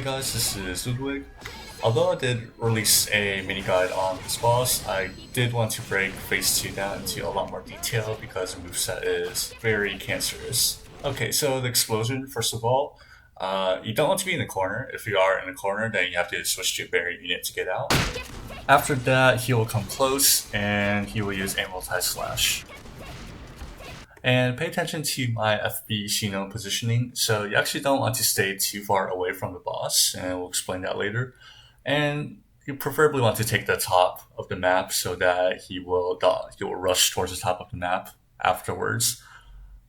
Hey guys, this is Ludwig. Although I did release a mini guide on this boss, I did want to break phase 2 down into a lot more detail because the moveset is very cancerous. Okay, so the explosion, first of all, you don't want to be in the corner. If you are in the corner, then you have to switch to a barrier unit to get out. After that, he will come close and he will use a multi-slash. And pay attention to my FB Shino positioning, so you actually don't want to stay too far away from the boss, and we'll explain that later. And you preferably want to take the top of the map so that he will rush towards the top of the map afterwards.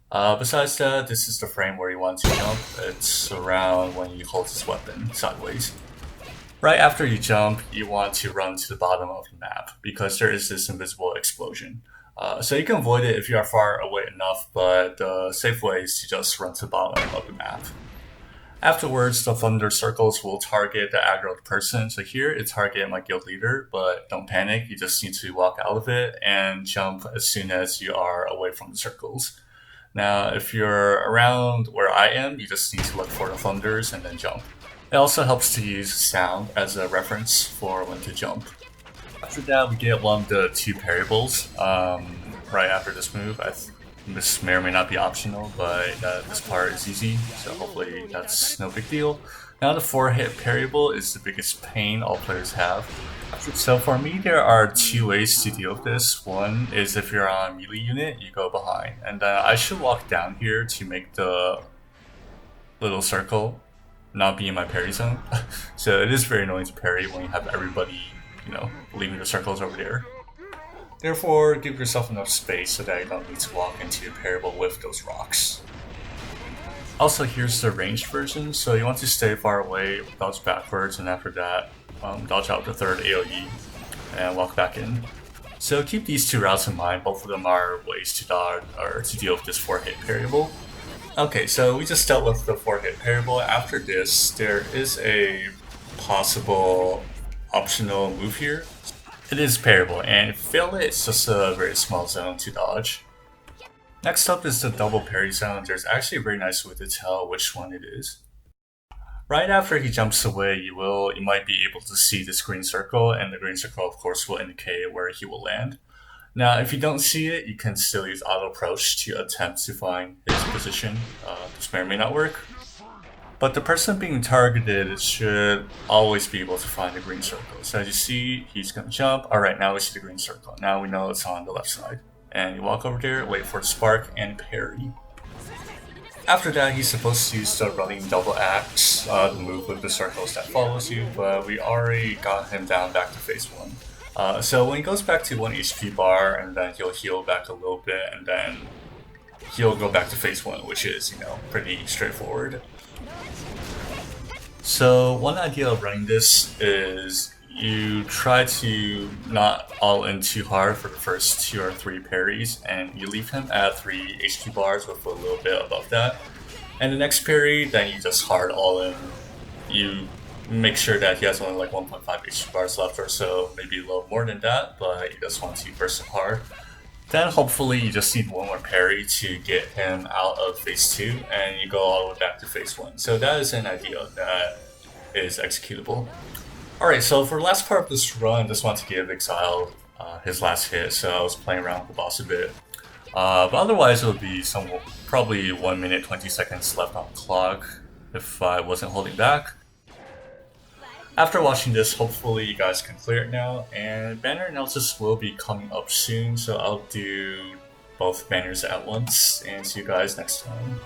Besides that, this is the frame where you want to jump. It's around when you hold this weapon sideways. Right after you jump, you want to run to the bottom of the map because there is this invisible explosion. So you can avoid it if you are far away enough, but the safe way is to just run to the bottom of the map. Afterwards, the thunder circles will target the aggroed person. So here it targets my guild leader, but don't panic, you just need to walk out of it and jump as soon as you are away from the circles. Now, if you're around where I am, you just need to look for the thunders and then jump. It also helps to use sound as a reference for when to jump. After that, we get one of the two parryables right after this move. This may or may not be optional, but this part is easy, so hopefully that's no big deal. Now the 4-hit parryable is the biggest pain all players have. So for me, there are two ways to deal with this. One is if you're on a melee unit, you go behind, and I should walk down here to make the little circle not be in my parry zone. So it is very annoying to parry when you have everybody leaving the circles over there. Therefore, give yourself enough space so that you don't need to walk into your parryable with those rocks. Also, here's the ranged version, so you want to stay far away, dodge backwards, and after that, dodge out the third AoE and walk back in. So keep these two routes in mind. Both of them are ways to dodge or to deal with this 4-hit parryable. Okay, so we just dealt with the 4-hit parryable. After this, there is a possible optional move here. It is parryable, and if you fail it, it's just a very small zone to dodge. Next up is the double parry zone. There's actually a very nice way to tell which one it is. Right after he jumps away, you might be able to see this green circle, and the green circle of course will indicate where he will land. Now if you don't see it, you can still use auto approach to attempt to find his position. This may or may not work. But the person being targeted should always be able to find the green circle. So as you see, he's going to jump. Alright, now we see the green circle. Now we know it's on the left side. And you walk over there, wait for the spark, and parry. After that, he's supposed to use the running double axe, the move with the circles that follows you, but we already got him down back to phase 1. So when he goes back to 1 HP bar, and then he'll heal back a little bit, and then he'll go back to phase 1, which is, pretty straightforward. So one idea of running this is you try to not all in too hard for the first 2 or 3 parries, and you leave him at 3 HP bars with a little bit above that. And the next parry, then you just hard all in. You make sure that he has only like 1.5 HP bars left or so, maybe a little more than that, but you just want to burst him hard. Then hopefully you just need one more parry to get him out of phase 2, and you go all the way back to phase 1. So that is an idea that is executable. Alright, so for the last part of this run, I just want to give Exiled his last hit, so I was playing around with the boss a bit. But otherwise it would be probably 1 minute 20 seconds left on the clock if I wasn't holding back. After watching this, hopefully you guys can clear it now, and banner analysis will be coming up soon, so I'll do both banners at once, and see you guys next time.